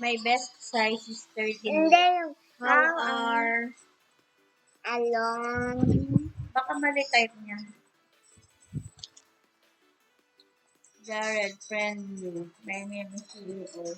My best size is 13. Hindi yung How are... along. Baka mali type niya. Jared, friend you. My name is Leo.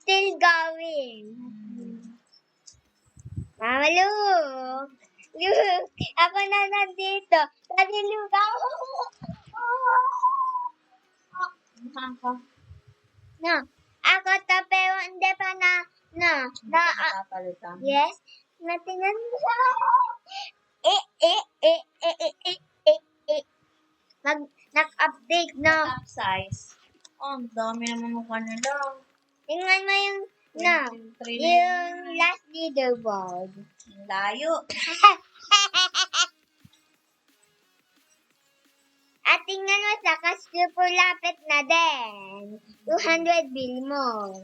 Still going. Mama Luke, ako na nandito. Daddy Luke, ako. No, ako to pero hindi pa na, Napapalitan. yes, natingnan mo siya. Nag-update na. Top size. Oh, ang dami naman mukha nila. Tingnan mo yung, yung last leaderboard. Ang layo. At tingnan mo sa Super lapit na din. 200 bill mo.